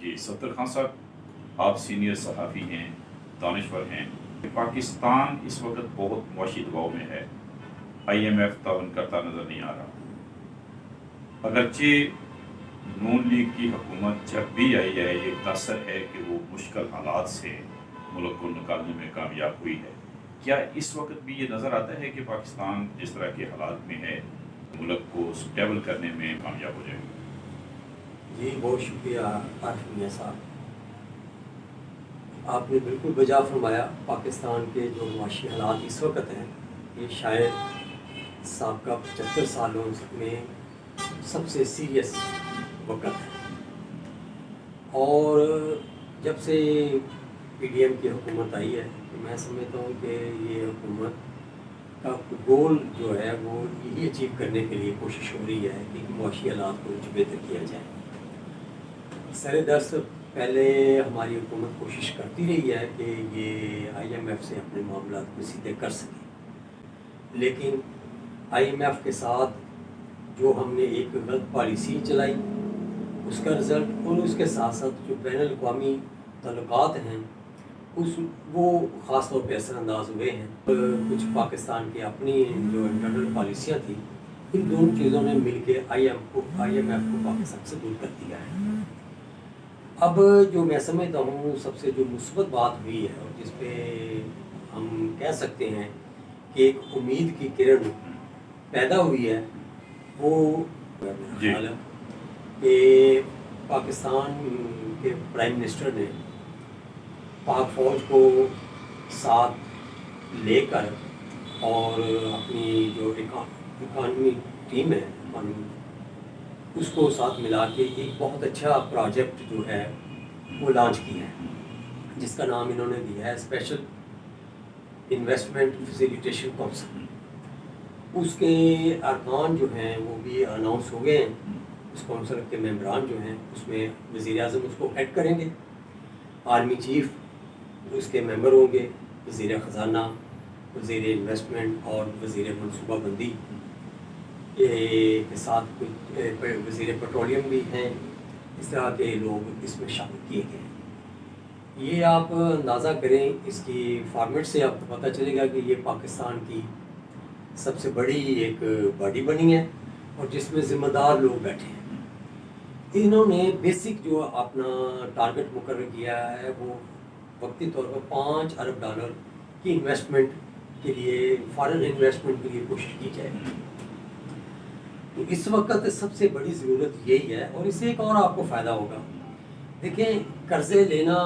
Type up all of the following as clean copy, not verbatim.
جی ستر خان صاحب، آپ سینئر صحافی ہیں، دانشور ہیں. پاکستان اس وقت بہت معاشی دباؤ میں ہے. IMF تعاون کرتا نظر نہیں آ رہا. اگرچہ نون لیگ کی حکومت جب بھی آئی ہے، یہ تاثر ہے کہ وہ مشکل حالات سے ملک کو نکالنے میں کامیاب ہوئی ہے. کیا اس وقت بھی یہ نظر آتا ہے کہ پاکستان جس طرح کے حالات میں ہے ملک کو سٹیبل کرنے میں کامیاب ہو جائے گا؟ جی بہت شکریہ عارف میاں صاحب. آپ نے بالکل بجا فرمایا. پاکستان کے جو معاشی حالات اس وقت ہیں، یہ شاید سابقہ 75 سالوں میں سب سے سیریس وقت ہے. اور جب سے PDM کی حکومت آئی ہے تو میں سمجھتا ہوں کہ یہ حکومت کا گول جو ہے وہ یہی اچیو کرنے کے لیے کوشش ہو رہی ہے کہ معاشی حالات کو بہتر کیا جائے. سر دست پہلے ہماری حکومت کوشش کرتی رہی ہے کہ یہ IMF سے اپنے معاملات کو سیدھے کر سکے، لیکن IMF کے ساتھ جو ہم نے ایک غلط پالیسی چلائی اس کا رزلٹ، اور اس کے ساتھ ساتھ جو بین الاقوامی تعلقات ہیں وہ خاص طور پہ اثر انداز ہوئے ہیں. کچھ پاکستان کی اپنی جو انٹرنل پالیسیاں تھیں، ان دونوں چیزوں نے مل کے IMF کو پاکستان سے دور کر دیا ہے. اب جو میں سمجھتا ہوں سب سے جو مثبت بات ہوئی ہے اور جس پہ ہم کہہ سکتے ہیں کہ ایک امید کی کرن پیدا ہوئی ہے، وہ میرا خیال ہے کہ پاکستان کے پرائم منسٹر نے پاک فوج کو ساتھ لے کر اور اپنی جو اکانومی ٹیم ہے اس کو ساتھ ملا کے ایک بہت اچھا پروجیکٹ جو ہے وہ لانچ کیا ہے، جس کا نام انہوں نے دیا ہے اسپیشل انویسٹمنٹ فیسیلیٹیشن کونسل. اس کے ارکان جو ہیں وہ بھی اناؤنس ہو گئے ہیں. اس کونسل کے ممبران جو ہیں اس میں وزیر اعظم اس کو ہیڈ کریں گے، آرمی چیف اس کے ممبر ہوں گے، وزیر خزانہ، وزیر انویسٹمنٹ اور وزیر منصوبہ بندی کے ساتھ کچھ وزیر پیٹرولیم بھی ہیں. اس طرح کے لوگ اس میں شامل کیے گئے ہیں. یہ آپ اندازہ کریں، اس کی فارمیٹ سے آپ کو پتہ چلے گا کہ یہ پاکستان کی سب سے بڑی ایک باڈی بنی ہے اور جس میں ذمہ دار لوگ بیٹھے ہیں. انہوں نے بیسک جو اپنا ٹارگٹ مقرر کیا ہے وہ وقتی طور پر $5 ارب کی انویسٹمنٹ کے لیے، فارن انویسٹمنٹ کے لیے کوشش کی جائے. تو اس وقت سب سے بڑی ضرورت یہی ہے. اور اس سے ایک اور آپ کو فائدہ ہوگا. دیکھیں، قرضے لینا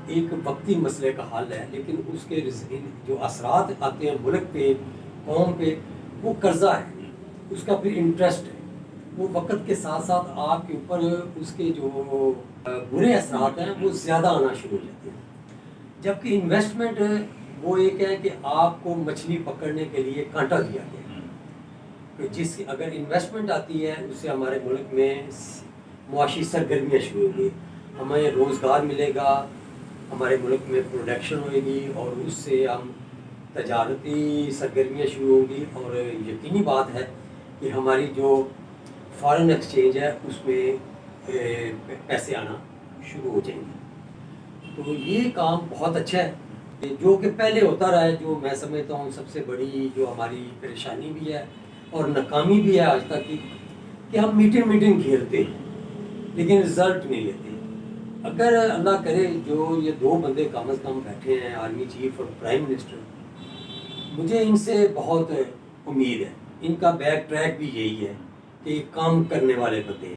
ایک وقتی مسئلے کا حل ہے، لیکن اس کے جو اثرات آتے ہیں ملک پہ، قوم پہ، وہ قرضہ ہے، اس کا پھر انٹرسٹ ہے. وہ وقت کے ساتھ ساتھ آپ کے اوپر اس کے جو برے اثرات ہیں وہ زیادہ آنا شروع ہو جاتے ہیں. جبکہ انویسٹمنٹ وہ ایک ہے کہ آپ کو مچھلی پکڑنے کے لیے کانٹا دیا گیا ہے، جس کی اگر انویسٹمنٹ آتی ہے اس سے ہمارے ملک میں معاشی سرگرمیاں شروع ہوں گی، ہمیں روزگار ملے گا، ہمارے ملک میں پروڈکشن ہوئے گی اور اس سے ہم تجارتی سرگرمیاں شروع ہوں گی. اور یقینی بات ہے کہ ہماری جو فارن ایکسچینج ہے اس میں پیسے آنا شروع ہو جائیں گے. تو یہ کام بہت اچھا ہے جو کہ پہلے ہوتا رہا ہے. جو میں سمجھتا ہوں سب سے بڑی جو ہماری پریشانی بھی ہے اور ناکامی بھی ہے آج تک کی، کہ ہم میٹنگ کھیلتے ہیں لیکن رزلٹ نہیں لیتے. اگر اللہ کرے جو یہ دو بندے کم از کم بیٹھے ہیں، آرمی چیف اور پرائم منسٹر، مجھے ان سے بہت امید ہے. ان کا بیک ٹریک بھی یہی ہے کہ کام کرنے والے بندے